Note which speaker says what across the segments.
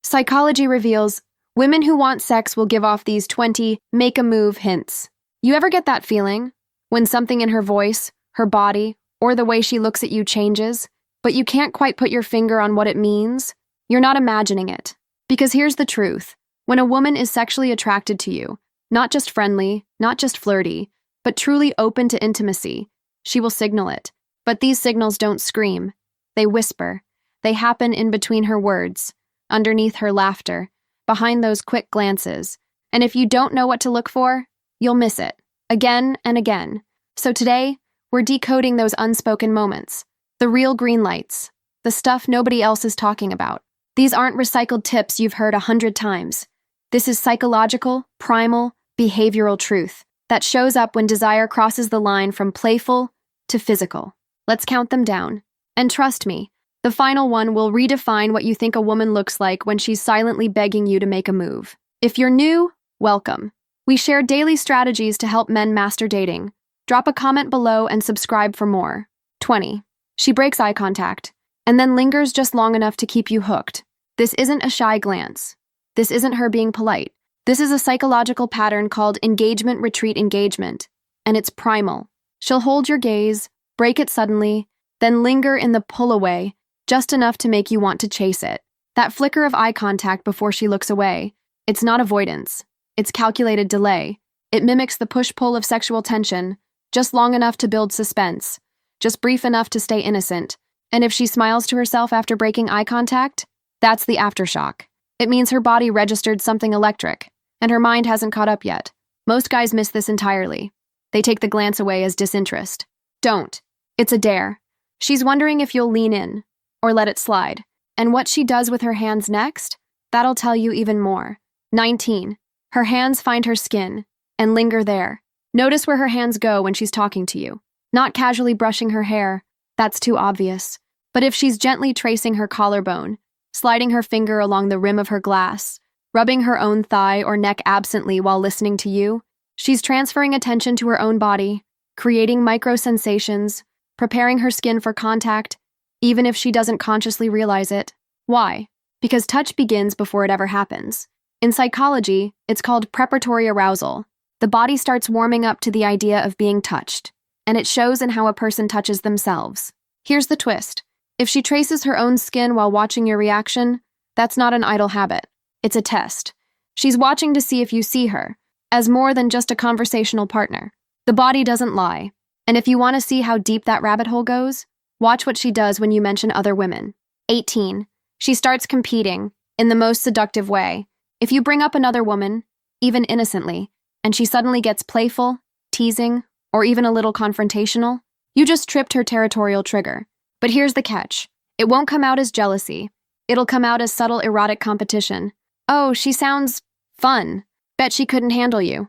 Speaker 1: Psychology reveals women who want sex will give off these 20 make a move hints. You ever get that feeling? When something in her voice, her body, or the way she looks at you changes, but you can't quite put your finger on what it means? You're not imagining it. Because here's the truth. When a woman is sexually attracted to you, not just friendly, not just flirty, but truly open to intimacy, she will signal it. But these signals don't scream. They whisper. They happen in between her words, underneath her laughter, behind those quick glances. And if you don't know what to look for, you'll miss it, again and again. So today, we're decoding those unspoken moments, the real green lights, the stuff nobody else is talking about. These aren't recycled tips you've heard 100 times. This is psychological, primal, behavioral truth that shows up when desire crosses the line from playful to physical. Let's count them down. And trust me, the final one will redefine what you think a woman looks like when she's silently begging you to make a move. If you're new, welcome. We share daily strategies to help men master dating. Drop a comment below and subscribe for more. 20. She breaks eye contact, and then lingers just long enough to keep you hooked. This isn't a shy glance. This isn't her being polite. This is a psychological pattern called engagement retreat engagement, and it's primal. She'll hold your gaze, break it suddenly, then linger in the pull away, just enough to make you want to chase it. That flicker of eye contact before she looks away, it's not avoidance. It's calculated delay. It mimics the push-pull of sexual tension, just long enough to build suspense, just brief enough to stay innocent. And if she smiles to herself after breaking eye contact, that's the aftershock. It means her body registered something electric, and her mind hasn't caught up yet. Most guys miss this entirely. They take the glance away as disinterest. Don't. It's a dare. She's wondering if you'll lean in, or let it slide. And what she does with her hands next, that'll tell you even more. 19. Her hands find her skin, and linger there. Notice where her hands go when she's talking to you. Not casually brushing her hair, that's too obvious. But if she's gently tracing her collarbone, sliding her finger along the rim of her glass, rubbing her own thigh or neck absently while listening to you, she's transferring attention to her own body, creating micro-sensations, preparing her skin for contact, even if she doesn't consciously realize it. Why? Because touch begins before it ever happens. In psychology, it's called preparatory arousal. The body starts warming up to the idea of being touched, and it shows in how a person touches themselves. Here's the twist. If she traces her own skin while watching your reaction, that's not an idle habit. It's a test. She's watching to see if you see her, as more than just a conversational partner. The body doesn't lie. And if you want to see how deep that rabbit hole goes, watch what she does when you mention other women. 18. She starts competing, in the most seductive way. If you bring up another woman, even innocently, and she suddenly gets playful, teasing, or even a little confrontational, you just tripped her territorial trigger. But here's the catch. It won't come out as jealousy. It'll come out as subtle erotic competition. Oh, she sounds fun. Bet she couldn't handle you.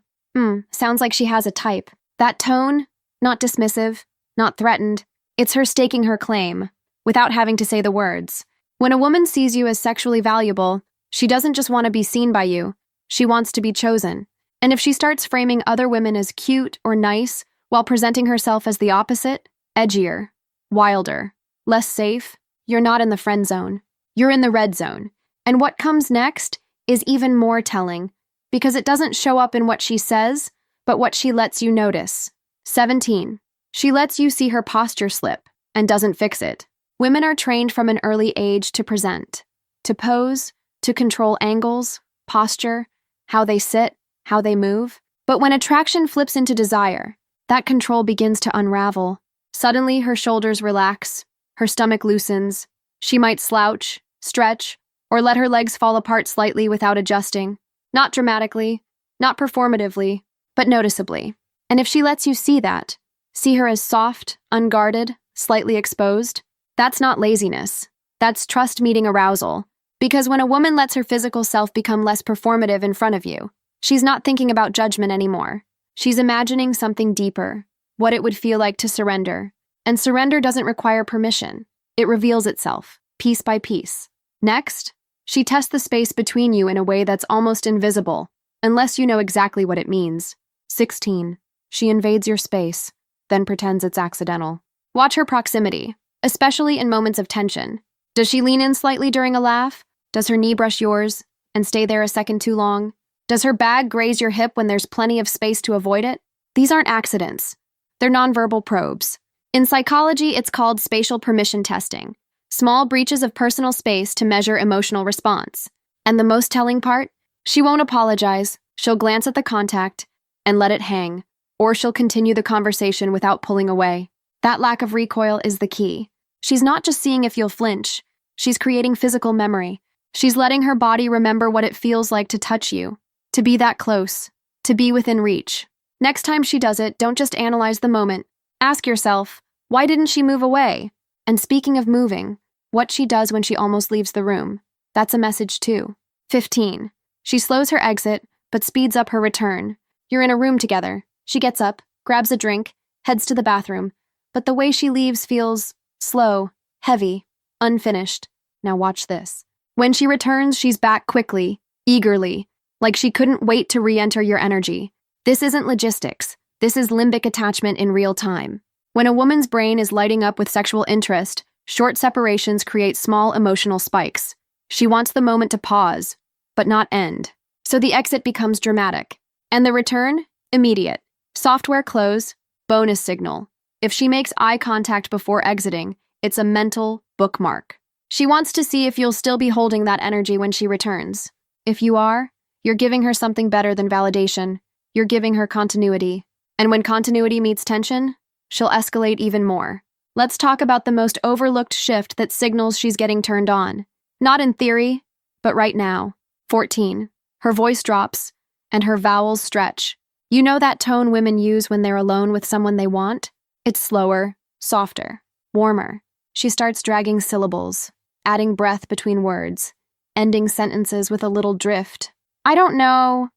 Speaker 1: Sounds like she has a type. That tone, not dismissive, not threatened. It's her staking her claim, without having to say the words. When a woman sees you as sexually valuable, she doesn't just want to be seen by you. She wants to be chosen. And if she starts framing other women as cute or nice while presenting herself as the opposite, edgier, wilder, less safe, you're not in the friend zone. You're in the red zone. And what comes next is even more telling, because it doesn't show up in what she says, but what she lets you notice. 17. She lets you see her posture slip and doesn't fix it. Women are trained from an early age to present, to pose, to control angles, posture, how they sit, how they move. But when attraction flips into desire, that control begins to unravel. Suddenly, her shoulders relax, her stomach loosens. She might slouch, stretch, or let her legs fall apart slightly without adjusting. Not dramatically, not performatively, but noticeably. And if she lets you see that, see her as soft, unguarded, slightly exposed, that's not laziness. That's trust meeting arousal. Because when a woman lets her physical self become less performative in front of you, she's not thinking about judgment anymore. She's imagining something deeper, what it would feel like to surrender. And surrender doesn't require permission. It reveals itself, piece by piece. Next, she tests the space between you in a way that's almost invisible, unless you know exactly what it means. 16. She invades your space, then pretends it's accidental. Watch her proximity, especially in moments of tension. Does she lean in slightly during a laugh? Does her knee brush yours and stay there a second too long? Does her bag graze your hip when there's plenty of space to avoid it? These aren't accidents. They're nonverbal probes. In psychology, it's called spatial permission testing. Small breaches of personal space to measure emotional response. And the most telling part? She won't apologize. She'll glance at the contact and let it hang, or she'll continue the conversation without pulling away. That lack of recoil is the key. She's not just seeing if you'll flinch. She's creating physical memory. She's letting her body remember what it feels like to touch you, to be that close, to be within reach. Next time she does it, don't just analyze the moment. Ask yourself, why didn't she move away? And speaking of moving, what she does when she almost leaves the room. That's a message too. 15. She slows her exit, but speeds up her return. You're in a room together. She gets up, grabs a drink, heads to the bathroom, but the way she leaves feels slow, heavy, unfinished. Now watch this. When she returns, she's back quickly, eagerly, like she couldn't wait to re-enter your energy. This isn't logistics. This is limbic attachment in real time. When a woman's brain is lighting up with sexual interest, short separations create small emotional spikes. She wants the moment to pause, but not end. So the exit becomes dramatic. And the return? Immediate. Software close, bonus signal. If she makes eye contact before exiting, it's a mental bookmark. She wants to see if you'll still be holding that energy when she returns. If you are, you're giving her something better than validation. You're giving her continuity. And when continuity meets tension, she'll escalate even more. Let's talk about the most overlooked shift that signals she's getting turned on. Not in theory, but right now. 14. Her voice drops, and her vowels stretch. You know that tone women use when they're alone with someone they want? It's slower, softer, warmer. She starts dragging syllables, adding breath between words, ending sentences with a little drift. I don't know.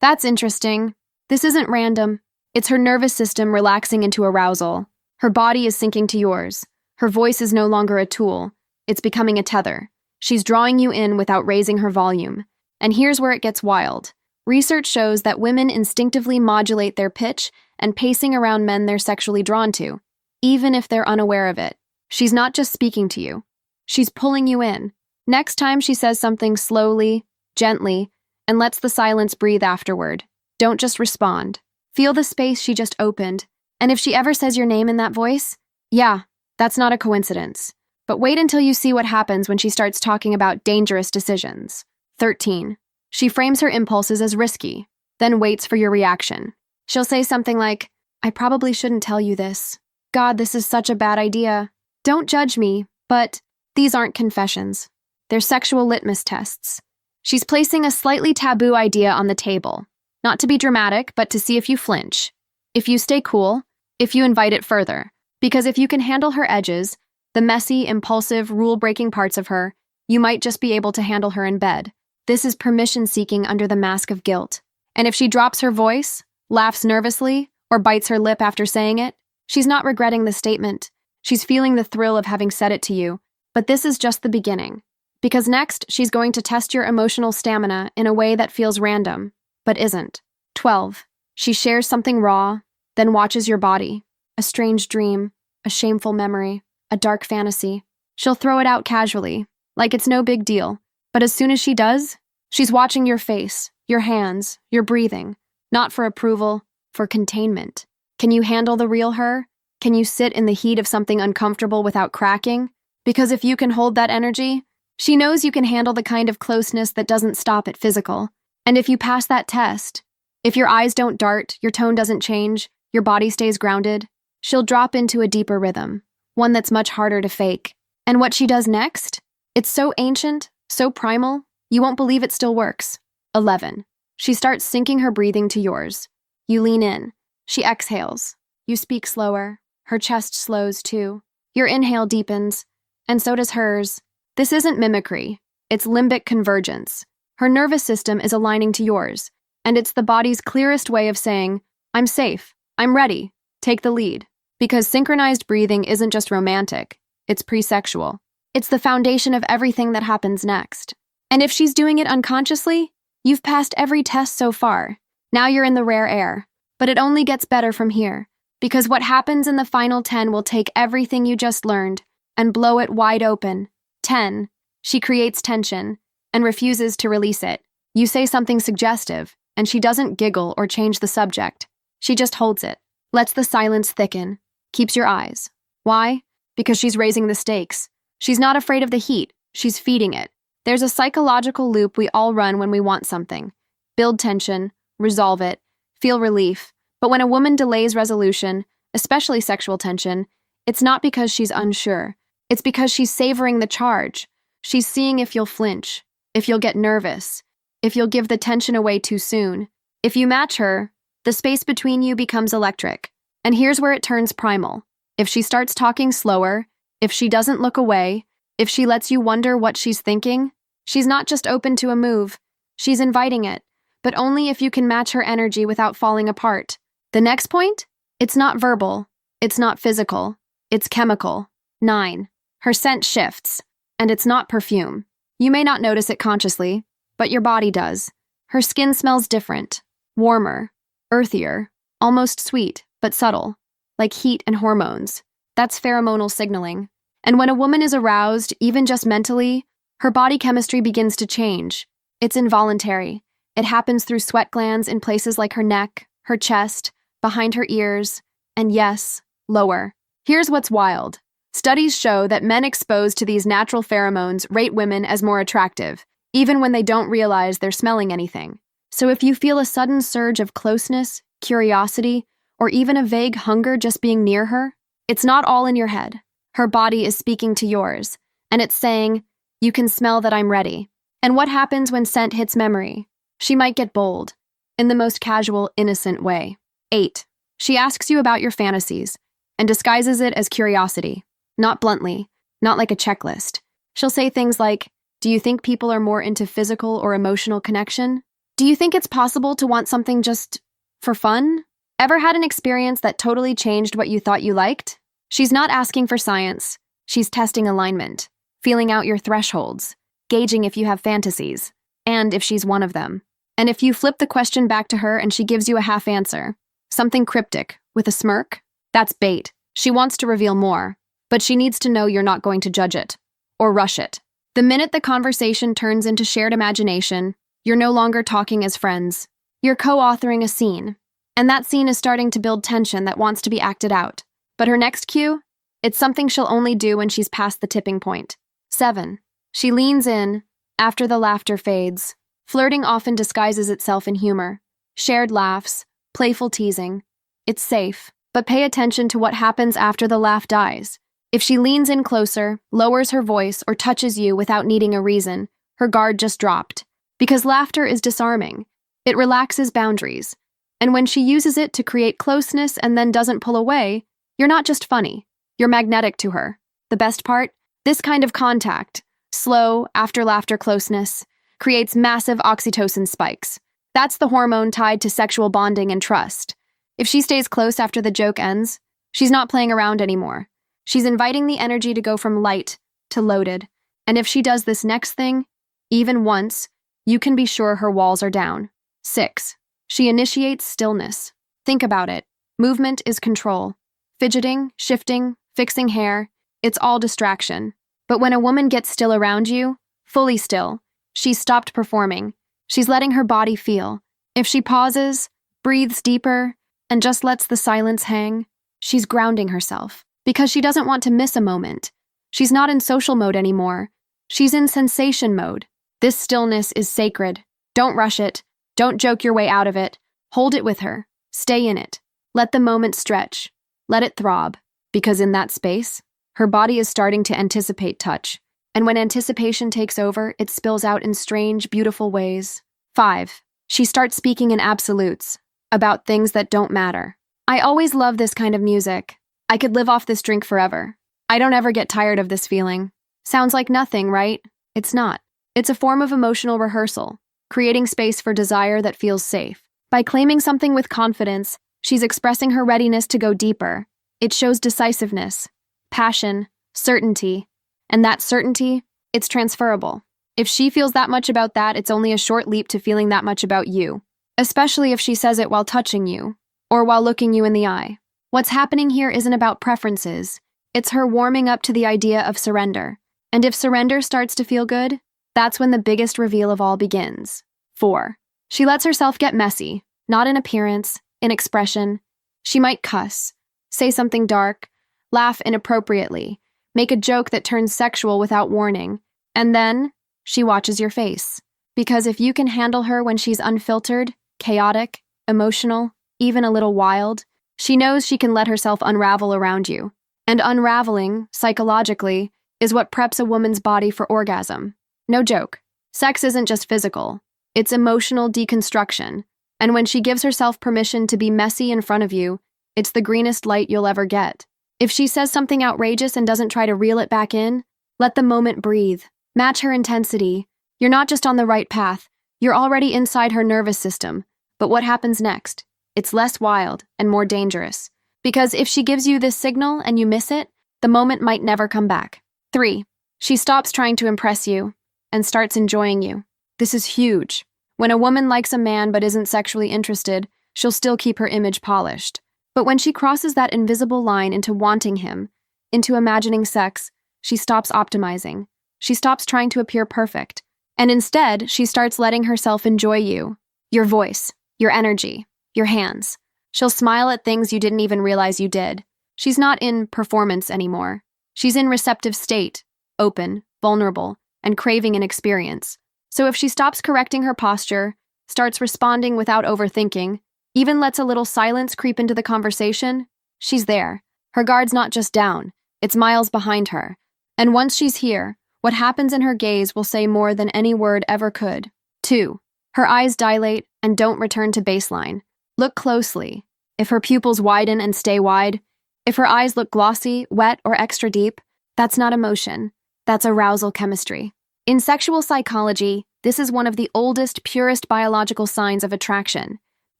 Speaker 1: That's interesting. This isn't random. It's her nervous system relaxing into arousal. Her body is sinking to yours. Her voice is no longer a tool. It's becoming a tether. She's drawing you in without raising her volume. And here's where it gets wild. Research shows that women instinctively modulate their pitch and pacing around men they're sexually drawn to, even if they're unaware of it. She's not just speaking to you. She's pulling you in. Next time she says something slowly, gently, and lets the silence breathe afterward. Don't just respond. Feel the space she just opened. And if she ever says your name in that voice, yeah, that's not a coincidence. But wait until you see what happens when she starts talking about dangerous decisions. 13. She frames her impulses as risky, then waits for your reaction. She'll say something like, I probably shouldn't tell you this. God, this is such a bad idea. Don't judge me, but these aren't confessions. They're sexual litmus tests. She's placing a slightly taboo idea on the table. Not to be dramatic, but to see if you flinch. If you stay cool, if you invite it further. Because if you can handle her edges, the messy, impulsive, rule-breaking parts of her, you might just be able to handle her in bed. This is permission-seeking under the mask of guilt. And if she drops her voice, laughs nervously, or bites her lip after saying it, she's not regretting the statement. She's feeling the thrill of having said it to you. But this is just the beginning. Because next, she's going to test your emotional stamina in a way that feels random, but isn't. 12. She shares something raw, then watches your body. A strange dream, a shameful memory, a dark fantasy. She'll throw it out casually, like it's no big deal. But as soon as she does, she's watching your face, your hands, your breathing. Not for approval, for containment. Can you handle the real her? Can you sit in the heat of something uncomfortable without cracking? Because if you can hold that energy, she knows you can handle the kind of closeness that doesn't stop at physical. And if you pass that test, if your eyes don't dart, your tone doesn't change, your body stays grounded, she'll drop into a deeper rhythm, one that's much harder to fake. And what she does next? It's so ancient, so primal, you won't believe it still works. 11. She starts syncing her breathing to yours. You lean in. She exhales. You speak slower. Her chest slows too. Your inhale deepens, and so does hers. This isn't mimicry. It's limbic convergence. Her nervous system is aligning to yours, and it's the body's clearest way of saying, I'm safe. I'm ready. Take the lead. Because synchronized breathing isn't just romantic. It's pre-sexual. It's the foundation of everything that happens next. And if she's doing it unconsciously, you've passed every test so far. Now you're in the rare air. But it only gets better from here. Because what happens in the final 10 will take everything you just learned and blow it wide open. 10. She creates tension and refuses to release it. You say something suggestive, and she doesn't giggle or change the subject. She just holds it, lets the silence thicken, keeps your eyes. Why? Because she's raising the stakes. She's not afraid of the heat, she's feeding it. There's a psychological loop we all run when we want something. Build tension, resolve it, feel relief. But when a woman delays resolution, especially sexual tension, it's not because she's unsure. It's because she's savoring the charge. She's seeing if you'll flinch, if you'll get nervous, if you'll give the tension away too soon. If you match her, the space between you becomes electric. And here's where it turns primal. If she starts talking slower, if she doesn't look away, if she lets you wonder what she's thinking, she's not just open to a move, she's inviting it, but only if you can match her energy without falling apart. The next point? It's not verbal, it's not physical, it's chemical. 9. Her scent shifts, and it's not perfume. You may not notice it consciously, but your body does. Her skin smells different, warmer, earthier, almost sweet, but subtle, like heat and hormones. That's pheromonal signaling. And when a woman is aroused, even just mentally, her body chemistry begins to change. It's involuntary. It happens through sweat glands in places like her neck, her chest, behind her ears, and yes, lower. Here's what's wild. Studies show that men exposed to these natural pheromones rate women as more attractive, even when they don't realize they're smelling anything. So if you feel a sudden surge of closeness, curiosity, or even a vague hunger just being near her, it's not all in your head. Her body is speaking to yours, and it's saying, "You can smell that I'm ready." And what happens when scent hits memory? She might get bold, in the most casual, innocent way. 8. She asks you about your fantasies, and disguises it as curiosity. Not bluntly, not like a checklist. She'll say things like, "Do you think people are more into physical or emotional connection? Do you think it's possible to want something just for fun? Ever had an experience that totally changed what you thought you liked?" She's not asking for science. She's testing alignment, feeling out your thresholds, gauging if you have fantasies, and if she's one of them. And if you flip the question back to her and she gives you a half answer, something cryptic, with a smirk, that's bait. She wants to reveal more, but she needs to know you're not going to judge it or rush it. The minute the conversation turns into shared imagination, you're no longer talking as friends. You're co-authoring a scene, and that scene is starting to build tension that wants to be acted out. But her next cue? It's something she'll only do when she's past the tipping point. 7. She leans in, after the laughter fades. Flirting often disguises itself in humor. Shared laughs, playful teasing. It's safe, but pay attention to what happens after the laugh dies. If she leans in closer, lowers her voice, or touches you without needing a reason, her guard just dropped. Because laughter is disarming. It relaxes boundaries. And when she uses it to create closeness and then doesn't pull away, you're not just funny, you're magnetic to her. The best part? This kind of contact, slow, after-laughter closeness, creates massive oxytocin spikes. That's the hormone tied to sexual bonding and trust. If she stays close after the joke ends, she's not playing around anymore. She's inviting the energy to go from light to loaded. And if she does this next thing, even once, you can be sure her walls are down. 6. She initiates stillness. Think about it. Movement is control. Fidgeting, shifting, fixing hair, it's all distraction. But when a woman gets still around you, fully still, she's stopped performing. She's letting her body feel. If she pauses, breathes deeper, and just lets the silence hang, she's grounding herself. Because she doesn't want to miss a moment. She's not in social mode anymore. She's in sensation mode. This stillness is sacred. Don't rush it. Don't joke your way out of it. Hold it with her. Stay in it. Let the moment stretch. Let it throb, because in that space, her body is starting to anticipate touch. And when anticipation takes over, it spills out in strange, beautiful ways. 5. She starts speaking in absolutes, about things that don't matter. I always love this kind of music. I could live off this drink forever. I don't ever get tired of this feeling. Sounds like nothing, right? It's not. It's a form of emotional rehearsal, creating space for desire that feels safe. By claiming something with confidence, she's expressing her readiness to go deeper. It shows decisiveness, passion, certainty, and that certainty, it's transferable. If she feels that much about that, it's only a short leap to feeling that much about you, especially if she says it while touching you, or while looking you in the eye. What's happening here isn't about preferences. It's her warming up to the idea of surrender. And if surrender starts to feel good, that's when the biggest reveal of all begins. 4. She lets herself get messy, not in appearance, in expression. She might cuss, say something dark, laugh inappropriately, make a joke that turns sexual without warning, and then she watches your face. Because if you can handle her when she's unfiltered, chaotic, emotional, even a little wild, she knows she can let herself unravel around you. And unraveling, psychologically, is what preps a woman's body for orgasm. No joke. Sex isn't just physical. It's emotional deconstruction. And when she gives herself permission to be messy in front of you, it's the greenest light you'll ever get. If she says something outrageous and doesn't try to reel it back in, let the moment breathe. Match her intensity. You're not just on the right path. You're already inside her nervous system. But what happens next? It's less wild and more dangerous. Because if she gives you this signal and you miss it, the moment might never come back. 3. She stops trying to impress you and starts enjoying you. This is huge. When a woman likes a man but isn't sexually interested, she'll still keep her image polished. But when she crosses that invisible line into wanting him, into imagining sex, she stops optimizing. She stops trying to appear perfect. And instead, she starts letting herself enjoy you. Your voice, your energy, your hands. She'll smile at things you didn't even realize you did. She's not in performance anymore. She's in receptive state, open, vulnerable, and craving an experience. So if she stops correcting her posture, starts responding without overthinking, even lets a little silence creep into the conversation, she's there. Her guard's not just down, it's miles behind her. And once she's here, what happens in her gaze will say more than any word ever could. 2. Her eyes dilate and don't return to baseline. Look closely. If her pupils widen and stay wide, if her eyes look glossy, wet, or extra deep, that's not emotion. That's arousal chemistry. In sexual psychology, this is one of the oldest, purest biological signs of attraction.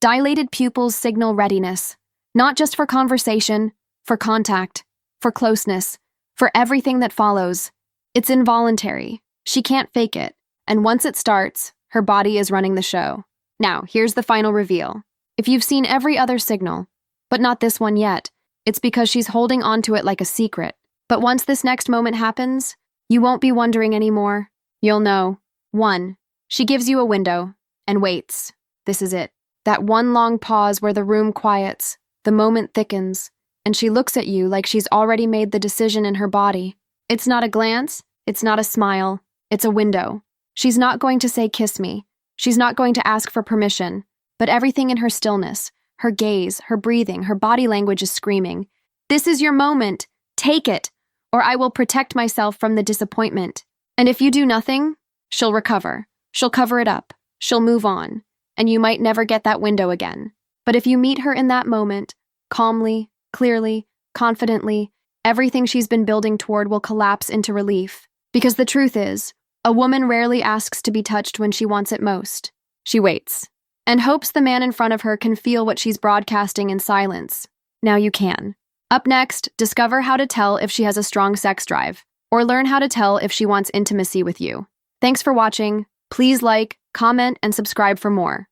Speaker 1: Dilated pupils signal readiness, not just for conversation, for contact, for closeness, for everything that follows. It's involuntary. She can't fake it. And once it starts, her body is running the show. Now, here's the final reveal. If you've seen every other signal, but not this one yet, it's because she's holding onto it like a secret. But once this next moment happens, you won't be wondering anymore. You'll know. 1. She gives you a window and waits. This is it. That one long pause where the room quiets, the moment thickens, and she looks at you like she's already made the decision in her body. It's not a glance, it's not a smile, it's a window. She's not going to say, "Kiss me." She's not going to ask for permission, but everything in her stillness, her gaze, her breathing, her body language is screaming, "This is your moment. Take it, or I will protect myself from the disappointment." And if you do nothing, she'll recover. She'll cover it up. She'll move on. And you might never get that window again. But if you meet her in that moment, calmly, clearly, confidently, everything she's been building toward will collapse into relief. Because the truth is, a woman rarely asks to be touched when she wants it most. She waits, and hopes the man in front of her can feel what she's broadcasting in silence. Now you can. Up next, discover how to tell if she has a strong sex drive, or learn how to tell if she wants intimacy with you. Thanks for watching. Please like, comment, and subscribe for more.